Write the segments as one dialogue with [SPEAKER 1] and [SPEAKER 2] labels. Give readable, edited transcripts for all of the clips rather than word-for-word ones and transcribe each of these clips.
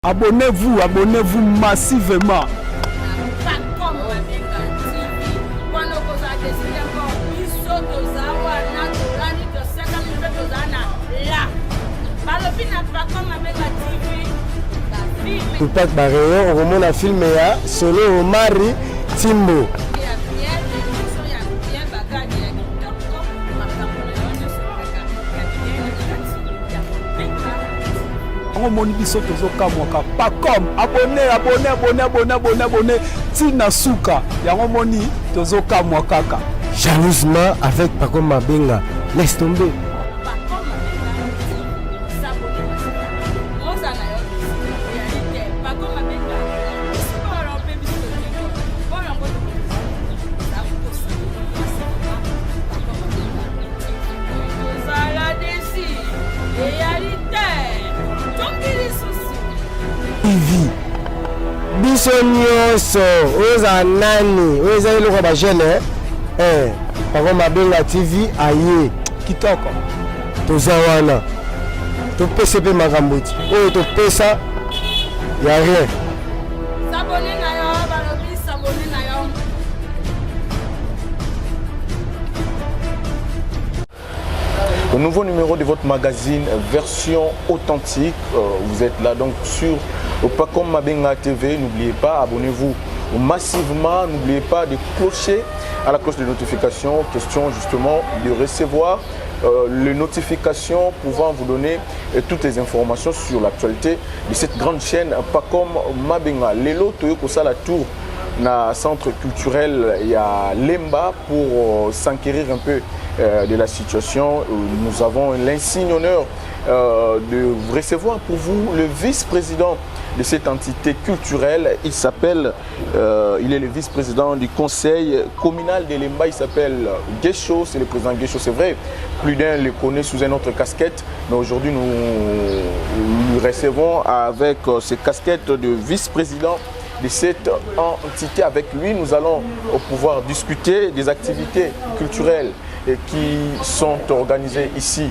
[SPEAKER 1] Abonnez-vous massivement.
[SPEAKER 2] Tupac Barreyo, on remonte à filmer solo Omari Timbo.
[SPEAKER 1] On moni biso tozoka mwaka pas comme abonné tina suka yango moni tozoka mwaka ka
[SPEAKER 2] Jalousement avec Pacom Mabenga, laisse tomber. TV biso nyonso oza nani oza eloko ba jeune Pacom Mabenga TV aye
[SPEAKER 1] kitoko
[SPEAKER 2] toza wana topesa pe makambo ti oyo topesa ya rien.
[SPEAKER 3] S'abonner na yo balobi s'abonner na yo.
[SPEAKER 4] Le nouveau numéro de votre magazine version authentique, vous êtes là donc sur Pacom Mabenga TV. N'oubliez pas, abonnez-vous massivement, n'oubliez pas de clocher à la cloche de notification, question justement de recevoir les notifications pouvant vous donner toutes les informations sur l'actualité de cette grande chaîne Pacom Mabenga. Lelo Toyoko Sala Tour na centre culturel il y a Lemba pour s'enquérir un peu de la situation. Nous avons l'insigne honneur de recevoir pour vous le vice-président de cette entité culturelle. Il s'appelle, il est le vice-président du conseil communal de Lemba. Il s'appelle Guécho, c'est le président Guécho, c'est vrai. Plus d'un le connaît sous une autre casquette, mais aujourd'hui nous recevons avec ces casquettes de vice-président de cette entité. Avec lui, nous allons pouvoir discuter des activités culturelles qui sont organisées ici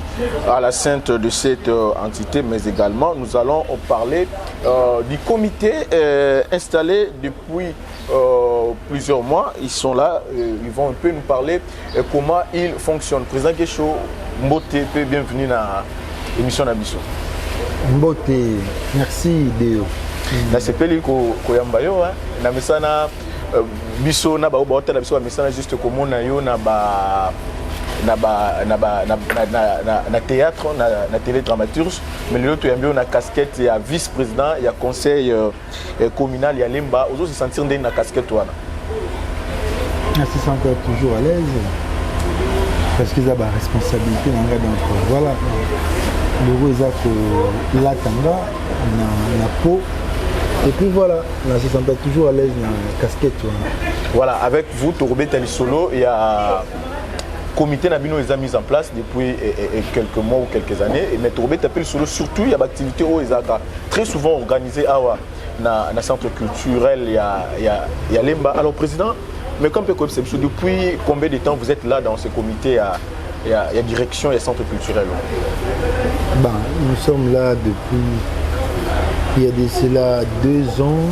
[SPEAKER 4] à la Sainte de cette entité, mais également nous allons parler du comité installé depuis plusieurs mois. Ils sont là, ils vont un peu nous parler comment il fonctionne. Président Guécho, Mbote, bienvenue dans l'émission Nabiso.
[SPEAKER 2] Mbote, merci Deo.
[SPEAKER 4] Na sepeli ko yambayo na mesana biso na ba hôtel biso mesana juste komona yo na théâtre na télé dramaturge, mais l'autre yambayo na casquette ya vice-président ya conseil communal ya Lemba ozo se sentir ndé na casquette wana.
[SPEAKER 5] Je se sens toujours à l'aise parce qu'ils ont la responsabilité donc voilà le rose que la tanga na peau. Et puis voilà, on se sent toujours à l'aise dans la casquette.
[SPEAKER 4] Voilà, avec vous, Tourbe Solo, il y a comité Nabino les a mis en place depuis quelques mois ou quelques années. Mais Tourbe Solo, surtout, il y a des activités où ils ont très souvent organisées dans le centre culturel, il y a Lemba. Alors, président, mais comme depuis combien de temps vous êtes là dans ce comité, il y a direction et centre culturel?
[SPEAKER 5] Ben, nous sommes là depuis. Il y a de cela 2 ans,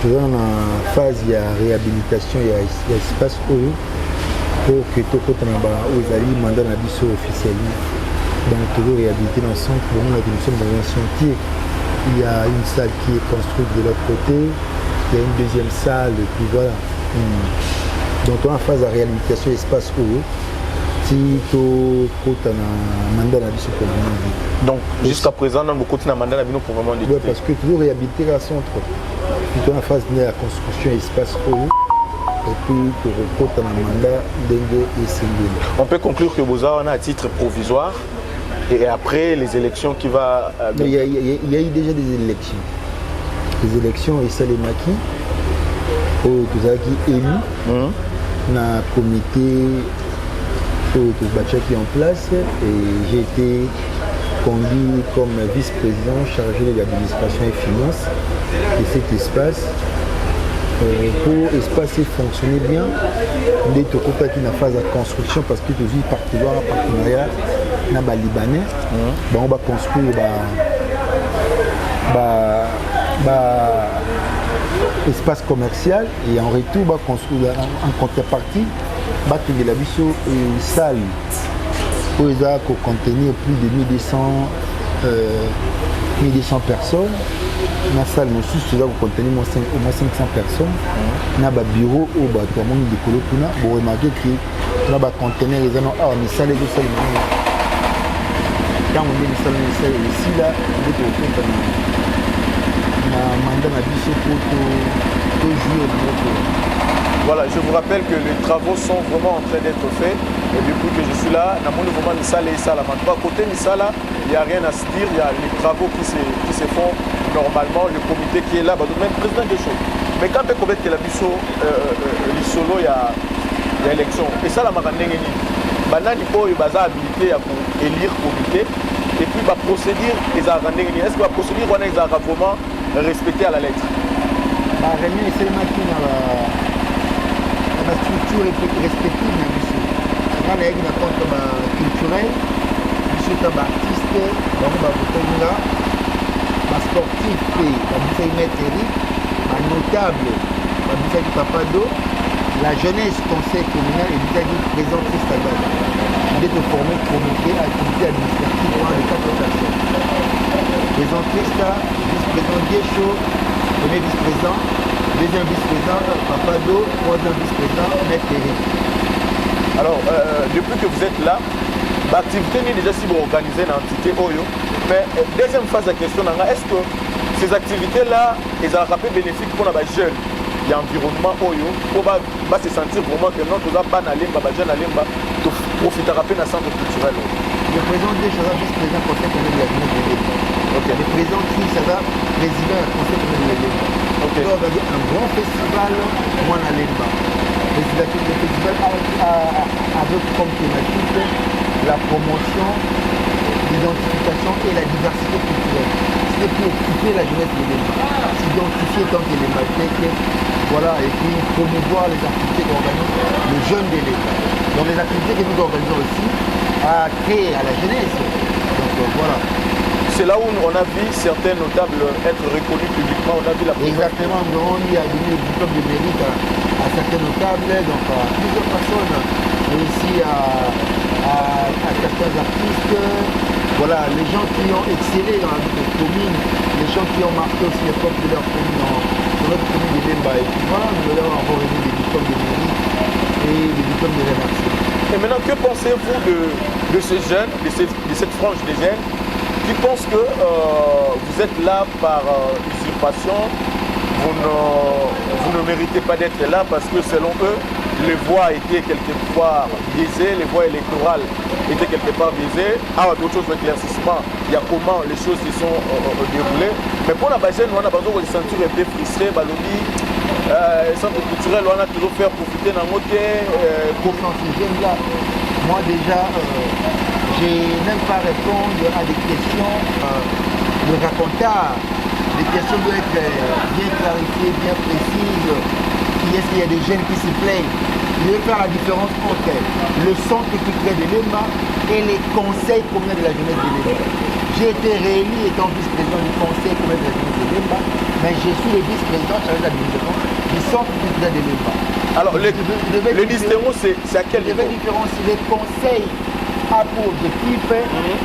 [SPEAKER 5] toujours en phase de réhabilitation, il y a espace pour que tout le monde ait mandat officiel. Donc, toujours réhabilité dans le centre, nous sommes dans un chantier. Il y a une salle qui est construite de l'autre côté, il y a une deuxième salle, et puis voilà. Donc, on est en phase de réhabilitation, espace pour eux.
[SPEAKER 4] Donc jusqu'à présent, nous avons un mandat pour vraiment
[SPEAKER 5] dire. Oui, parce que toujours réhabiliter le centre. Plutôt en phase de la construction espace haut. Et puis pour un mandat et single.
[SPEAKER 4] On peut conclure que vous avez un titre provisoire et après les élections qui va.
[SPEAKER 5] Il y a eu déjà des élections. Les élections et ça les maquis. Tout ça qui est élu dans le comité. Qui est en place et j'ai été conduit comme vice-président chargé de l'administration et finances de cet espace. Pour l'espace fonctionner bien, il est en phase de construction parce que nous avons un partenariat avec les Libanais. On va construire espace commercial et en retour bah, construire en contrepartie bah, la biso une salle où ils ont contenir plus de 1200 personnes. Dans la salle, nous sommes contenir au moins 500 personnes. Dans le bureau, où tout le monde est décollé, vous remarquez que dans le conteneur, ils ont une salle de salle. Quand on dit une salle, ici, là, on est mandat à biso pour jouer.
[SPEAKER 4] Voilà, je vous rappelle que les travaux sont vraiment en train d'être faits. Et depuis que je suis là, dans mon mouvement Misala et Sala. Maintenant, à côté Misala, il n'y a rien à se dire. Il y a les travaux qui se font normalement. Le comité qui est là, même président des choses. Mais quand on connaît que la biso, les solos, il y a élection. Et ça, la marandengeni. Banani po, il y a habilité à élire comité. Et puis, la procédure, ils ont est-ce que la procédure, on a vraiment respecté à la lettre?
[SPEAKER 5] La réunion est seulement la structure respective de monsieur. Quand il y a une compte culturelle, monsieur est artiste, donc un sportif, un métérique, un notable, un papado, la jeunesse conseil communal et du président Christadal. Il est formé comité activité administrative pour les 4 personnes. Président Christa, vice-président Guécho, premier vice-président. Deuxième vice-président, Papado, troisième vice-président, Maître Eric.
[SPEAKER 4] Alors, depuis que vous êtes là, l'activité n'est déjà si vous organisez dans l'entité Oyo. Mais deuxième phase de la question, est-ce que ces activités-là, elles ont un rappel bénéfique pour les jeunes? Il y a environnement Oyo, pour se sentir vraiment que non, tout ça, pas Nalemba, jeune Nalemba, profiter à rappeler dans le centre culturel.
[SPEAKER 5] Le président Guécho, vice-président conseil communal de la jeunesse de l'État. Le président Christadal, président du conseil communal de l'État. Okay. On va dire un grand festival, moi à Lemba. Le festival avec comme thématique la promotion, l'identification et la diversité culturelle. C'était pour occuper la jeunesse de Lemba, s'identifier tant que les Maltais, voilà, et puis promouvoir les activités qu'organisent les jeunes de Lemba. Donc les activités que nous organisons aussi à créer à la jeunesse. Donc voilà.
[SPEAKER 4] C'est là où on a vu certains notables être reconnus publiquement. On a vu la
[SPEAKER 5] exactement, on y a donné le diplôme de mérite à certains notables, donc à plusieurs personnes, mais aussi à certains artistes. Voilà, les gens qui ont excellé dans la commune, les gens qui ont marqué aussi l'époque de leur commune dans notre commune de Lemba. Et puis voilà, nous leur avons remis des diplômes de mérite et des diplômes de remerciement.
[SPEAKER 4] Et maintenant, que pensez-vous de ces jeunes, de cette frange des jeunes qui pensent que vous êtes là par usurpation, vous ne méritez pas d'être là parce que selon eux, les voix étaient quelquefois biaisées, les voix électorales étaient quelque part biaisées. Ah, d'autres choses d'éclaircissement, il y a comment les choses se sont déroulées. Mais pour la base, on a besoin de se sentir un peu frustré, le centre culturel, on a toujours fait profiter d'un côté.
[SPEAKER 5] Pour ces jeunes-là, moi déjà, je n'aime pas répondre à des questions de racontard. Les questions doivent être bien clarifiées, bien précises. Est-ce qu'il y a des jeunes qui se plaignent? Je vais faire la différence entre le centre culturel de Lemba et les conseils communaux de la jeunesse de Lemba. J'ai été réélu étant vice-président du conseil communal de la jeunesse de Lemba, mais je suis le vice-président chargé de l'administration du centre culturel de Lemba.
[SPEAKER 4] Alors, le distinguo, c'est à quel niveau?
[SPEAKER 5] Je vais différencier les conseils a pour objectif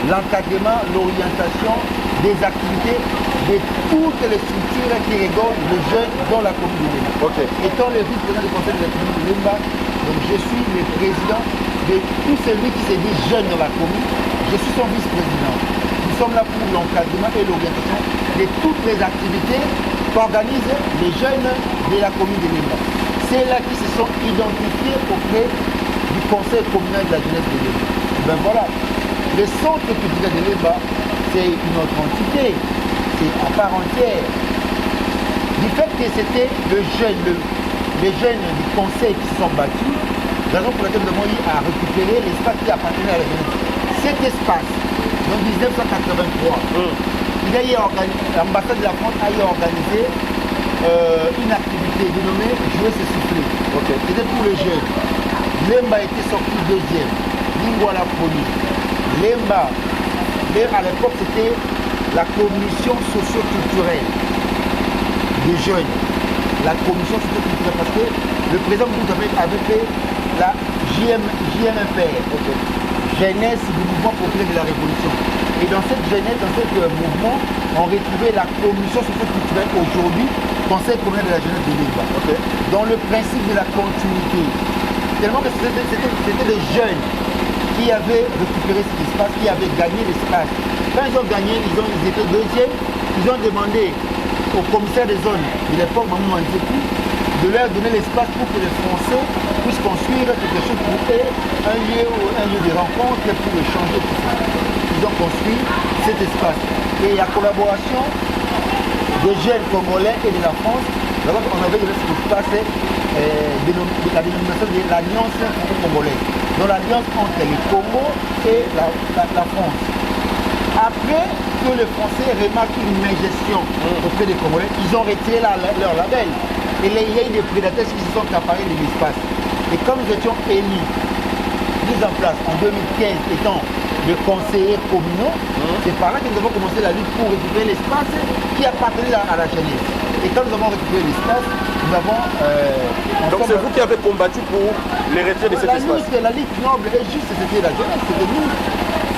[SPEAKER 5] l'encadrement, l'orientation des activités de toutes les structures qui regardent les jeunes dans la commune de Lemba.
[SPEAKER 4] Okay.
[SPEAKER 5] Étant le vice-président du conseil de la commune de Lemba, donc je suis le président de tout celui qui se dit jeune dans la commune. Je suis son vice-président. Nous sommes là pour l'encadrement et l'orientation de toutes les activités qu'organisent les jeunes de la commune de Lemba. C'est là qui se sont identifiés auprès du conseil communal de la jeunesse de Lemba. Ben voilà, le centre culturel de Lemba, c'est une autre entité, c'est à part entière. Du fait que c'était les jeunes du conseil qui se sont battus, raison pour laquelle nous avons eu à récupérer l'espace qui appartenait à la jeunesse. Cet espace, en 1983, l'ambassade de la France a organisé une activité dénommée Jouer se souffler.
[SPEAKER 4] Okay.
[SPEAKER 5] C'était pour les jeunes. Lemba était sorti deuxième. Lingwala premier. Lemba, à l'époque c'était la commission socio-culturelle des jeunes. La commission socio-culturelle, parce que le président nous avait fait la JMFR, jeunesse du mouvement populaire de la Révolution. Et dans cette jeunesse, dans ce mouvement, on retrouvait la commission socio-culturelle aujourd'hui, Conseil communal de la jeunesse de Limba. Dans le principe de la continuité. Tellement que c'était des jeunes qui avaient récupéré cet espace, qui avaient gagné l'espace. Quand ils ont gagné, ils étaient deuxièmes, ils ont demandé au commissaire des zones de l'époque, Mamou Manzekou, de leur donner l'espace pour que les Français puissent construire quelque chose pour eux, un lieu de rencontre pour échanger tout ça. Ils ont construit cet espace. Et la collaboration des jeunes Congolais et de la France, d'abord on avait donné cet espace, la dénomination de l'Alliance franco-congolaise, dans l'alliance entre les Congo et la France. Après que les Français remarquent une mégestion auprès des Congolais, ils ont retiré leur label. Et il y a eu des prédateurs qui se sont accaparés de l'espace. Et comme nous étions élus, mis en place en 2015 étant de conseillers communaux, c'est par là que nous avons commencé la lutte pour récupérer l'espace qui appartenait à la jeunesse. Et quand nous avons récupéré l'espace, nous avons...
[SPEAKER 4] donc c'est vous qui avez combattu pour les retirer de cet espace.
[SPEAKER 5] La lutte noble et juste, c'était la jeunesse, c'était nous.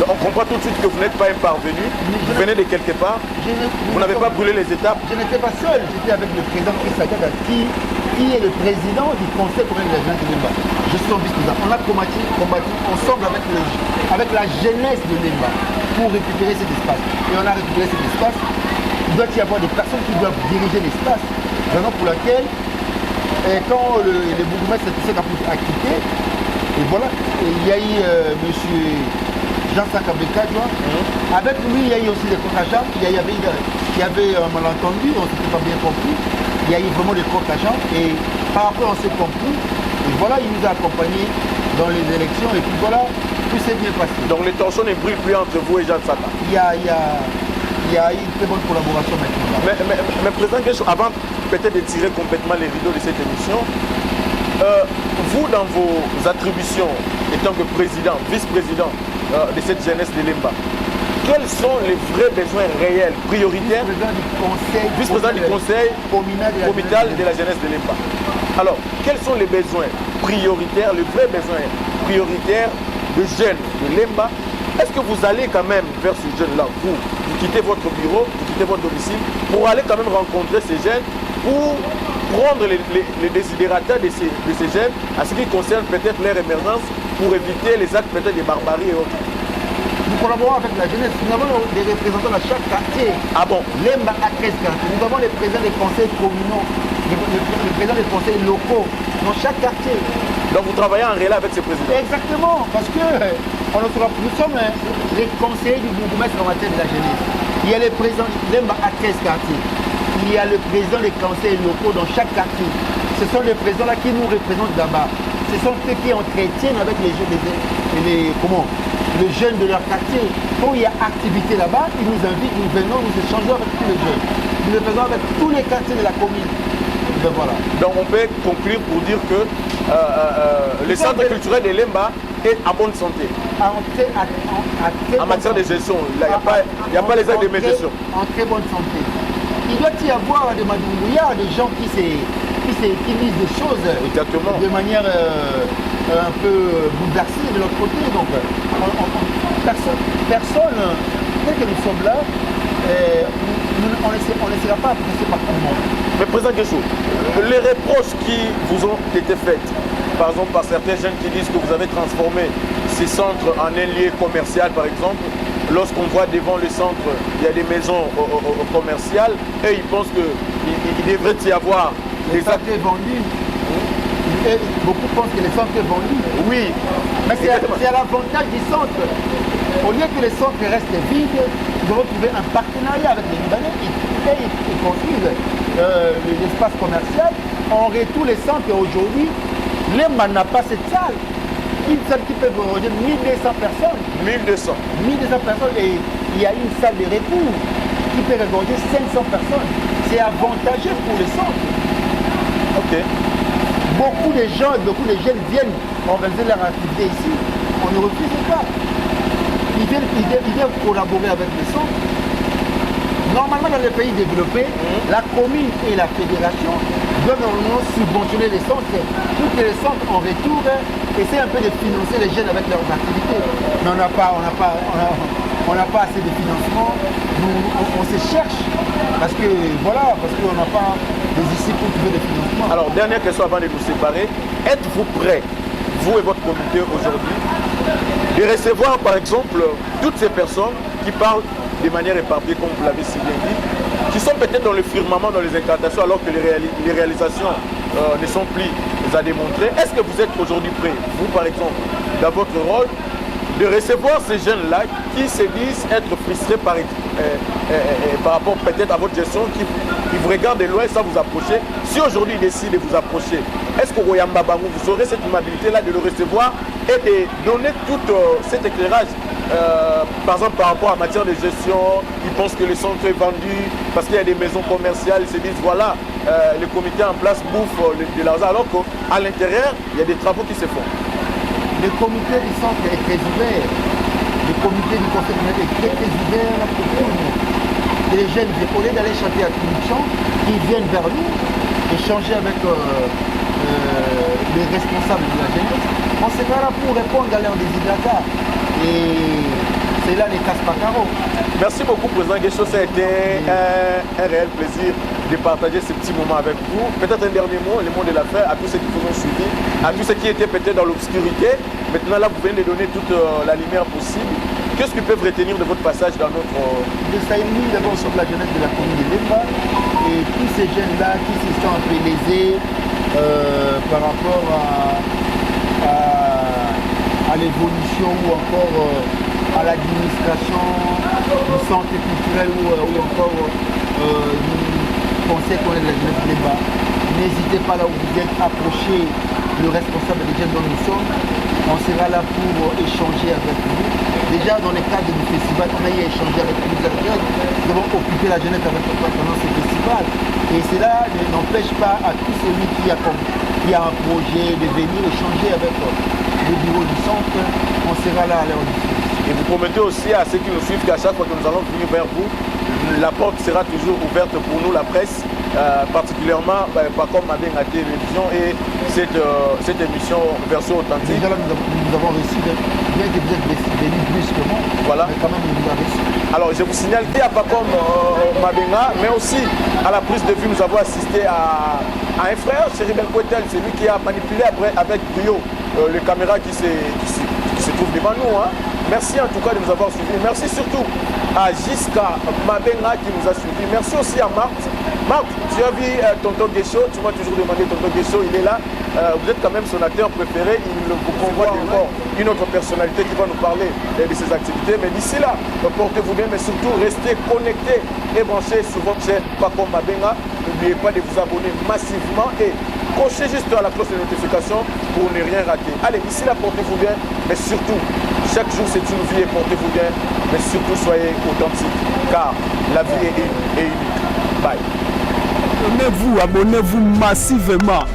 [SPEAKER 4] On comprend tout de suite que vous n'êtes pas un parvenu, vous venez de quelque part, vous n'avez pas brûlé les étapes.
[SPEAKER 5] Je n'étais pas seul, j'étais avec le président Chris Sagada qui est le président du conseil communal de la jeunesse de Limba. Je suis son vice-président. On a combattu ensemble avec la jeunesse de Limba pour récupérer cet espace. Et on a récupéré cet espace. Il doit y avoir des personnes qui doivent diriger l'espace, raison pour laquelle, quand le bourgmestre a quitté, et voilà, il y a eu monsieur Jean Sakabeka, avec lui il y a eu aussi des comptes agents, il y avait un malentendu, on ne s'était pas bien compris, il y a eu vraiment des comptes agents et par après on s'est compris, et voilà, il nous a accompagnés dans les élections et puis voilà, tout s'est bien passé.
[SPEAKER 4] Donc les tensions ne brûlent plus entre vous et Jean Saka.
[SPEAKER 5] Il y a eu une très bonne collaboration maintenant.
[SPEAKER 4] Mais Président Guéchou, avant peut-être de tirer complètement les rideaux de cette émission, vous dans vos attributions, étant que président, vice-président de cette jeunesse de Limba, quels sont les vrais besoins réels, prioritaires, vice-président du conseil communal de la jeunesse de Limba? Alors, quels sont les besoins prioritaires, les vrais besoins prioritaires de jeunes de Limba? Est-ce que vous allez quand même vers ces jeunes-là, vous quittez votre bureau, vous quittez votre domicile, pour aller quand même rencontrer ces jeunes, pour prendre les désidérateurs de ces jeunes, à ce qui concerne peut-être leur émergence, pour éviter les actes peut-être de barbarie et autres?
[SPEAKER 5] Nous collaborons avec la jeunesse, nous avons des représentants dans chaque quartier.
[SPEAKER 4] Ah bon?
[SPEAKER 5] Limba a 13 quartiers. Nous avons les présidents des conseils communaux, les présidents des conseils locaux dans chaque quartier.
[SPEAKER 4] Donc vous travaillez en relais avec ces présidents?
[SPEAKER 5] Exactement, parce que nous sommes les conseillers du bourgmestre en matière de la jeunesse. Il y a les présidents, Limba a 13 quartiers. Il y a le président des conseils locaux dans chaque quartier. Ce sont les présidents-là qui nous représentent là-bas. Ce sont ceux qui entretiennent avec les jeunes, les jeunes de leur quartier. Quand il y a activité là-bas, ils nous invitent, nous venons, nous échangeons avec tous les jeunes. Nous le faisons avec tous les quartiers de la commune. Ben voilà.
[SPEAKER 4] Donc on peut conclure pour dire que le centre culturel de Limba est en bonne santé. En matière de gestion, il n'y a pas les actes de gestion.
[SPEAKER 5] En très bonne santé. Il doit y avoir des madoumbouillards, des gens qui lisent des choses de manière un peu bouleversée de l'autre côté. Donc, personne, dès que nous sommes là, on n'essaiera pas à passer par tout le monde.
[SPEAKER 4] Mais Président Guéchou, les reproches qui vous ont été faites, par exemple par certains jeunes qui disent que vous avez transformé ces centres en un lieu commercial, par exemple, lorsqu'on voit devant le centre, il y a des maisons commerciales, et ils pensent qu'il devrait y avoir
[SPEAKER 5] des centres vendus. Et beaucoup pensent que les centres sont vendus.
[SPEAKER 4] Oui.
[SPEAKER 5] Mais c'est à l'avantage du centre. Au lieu que les centres restent vides, nous avons trouvé un partenariat avec les Libanais. Ils construisent l'espace commercial. On retourne les centres aujourd'hui. Limba n'a pas cette salle. Une salle qui peut regrouper 1200 personnes.
[SPEAKER 4] 1200
[SPEAKER 5] personnes et il y a une salle de repos qui peut regrouper 500 personnes. C'est avantageux pour les centres.
[SPEAKER 4] Ok.
[SPEAKER 5] Beaucoup de gens, beaucoup de jeunes viennent organiser leur activité ici. On ne refuse pas. Ils viennent collaborer avec les centres. Normalement, dans les pays développés, la commune et la fédération doivent normalement subventionner les centres pour que les centres en retour essaient un peu de financer les jeunes avec leurs activités. Mais on n'a pas assez de financement. On se cherche parce qu'on n'a pas des ici pour trouver des financements.
[SPEAKER 4] Alors, dernière question avant de nous séparer. Êtes-vous prêts, vous et votre comité aujourd'hui, de recevoir par exemple toutes ces personnes qui parlent de manière éparpillée, comme vous l'avez si bien dit, qui sont peut-être dans le firmament, dans les incantations, alors que les réalisations ne sont plus à démontrer. Est-ce que vous êtes aujourd'hui prêts, vous par exemple, dans votre rôle, de recevoir ces jeunes-là qui se disent être frustrés par rapport peut-être à votre gestion, qui vous regardent de loin sans vous approcher? Si aujourd'hui ils décident de vous approcher, est-ce qu'au Royaume Babango, vous aurez cette amabilité-là de le recevoir et de donner tout cet éclairage? Par exemple, par rapport à matière de gestion, ils pensent que le centre est vendu parce qu'il y a des maisons commerciales, ils se disent voilà, le comité en place bouffe de l'argent, alors qu'à l'intérieur, il y a des travaux qui se font.
[SPEAKER 5] Le comité du centre est très ouvert. Le comité du conseil communautaire est très ouvert pour tout le monde. Et les jeunes, au lieu d'aller chanter à Toulouchon, ils viennent vers nous, échanger avec les responsables de la jeunesse. On sera là pour répondre à leurs désirata. Et c'est là les casse-pacaros.
[SPEAKER 4] Merci beaucoup, Président Guécho. Ça a été un réel plaisir de partager ce petit moment avec vous. Peut-être un dernier mot, le mot de la fin à tous ceux qui vous ont suivi, à tous ceux qui étaient peut-être dans l'obscurité. Maintenant, là, vous venez de donner toute la lumière possible. Qu'est-ce qu'ils peuvent retenir de votre passage dans notre...
[SPEAKER 5] De Saïmi, d'abord sur la jeunesse de la commune de Lemba, et tous ces jeunes-là qui se sont un peu lésés par rapport à l'évolution ou encore à l'administration du centre culturel ou encore du conseil qu'on est de la jeunesse de Lemba. N'hésitez pas là où vous êtes, approchez le responsable des jeunes dont nous sommes. On sera là pour échanger avec vous. Déjà dans le cadre du festival, on a eu échangé avec plusieurs jeunes. Nous avons occupé la jeunesse avec pendant ce festival. Et cela n'empêche pas à tout celui qui a un projet de venir échanger avec le bureau du centre. On sera là à leur disposition.
[SPEAKER 4] Et vous promettez aussi à ceux qui nous suivent qu'à chaque fois que nous allons venir vers vous, la porte sera toujours ouverte pour nous, la presse, particulièrement pas comme Mabenga Télévision et cette émission version authentique.
[SPEAKER 5] Déjà là, nous avons réussi, bien que vous êtes venu brusquement,
[SPEAKER 4] voilà.
[SPEAKER 5] Mais quand même, nous avons réussi.
[SPEAKER 4] Alors, je vous signale qu'il n'y a pas comme Mabenga, mais aussi à la prise de vue, nous avons assisté à un frère, Chéri Belkouetel, c'est lui qui a manipulé après avec brio les caméras qui se trouvent devant nous. Hein. Merci en tout cas de nous avoir suivis. Merci surtout à Jiska Mabenga qui nous a suivis. Merci aussi à Marthe. Marthe, tu as vu Tonton Guécho, tu m'as toujours demandé Tonton Guécho, il est là. Vous êtes quand même son acteur préféré. Il vous convoite encore une autre personnalité qui va nous parler de ses activités. Mais d'ici là, portez-vous bien, mais surtout restez connectés et branchés sur votre chaîne Paco Mabenga. N'oubliez pas de vous abonner massivement et cochez juste à la cloche de notification pour ne rien rater. Allez, d'ici là, portez-vous bien, mais surtout, chaque jour c'est une vie et portez-vous bien, mais surtout soyez authentiques, car la vie est une et unique. Bye.
[SPEAKER 1] Abonnez-vous massivement.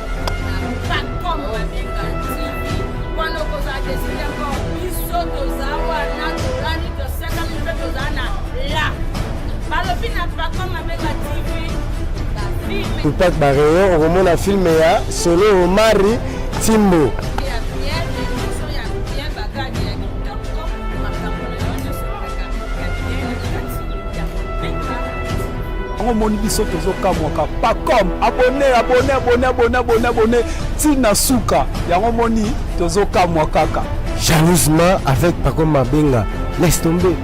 [SPEAKER 2] Tupac Barreyo, on remonte un film solo Omari Timbo.
[SPEAKER 1] On moni biso tozokamwaka pas comme abonné tina suka yango moni tozokamwaka kaka
[SPEAKER 2] Jalousement avec Paco Mabenga, laisse tomber.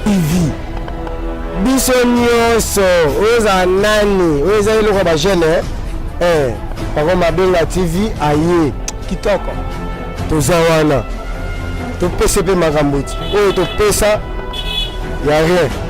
[SPEAKER 2] TV biso nyonso oza nani oza eloko ba jeune Paco Mabenga TV aye
[SPEAKER 1] kitoko
[SPEAKER 2] toza wana topesa pe makambo oyo topesa ya rien.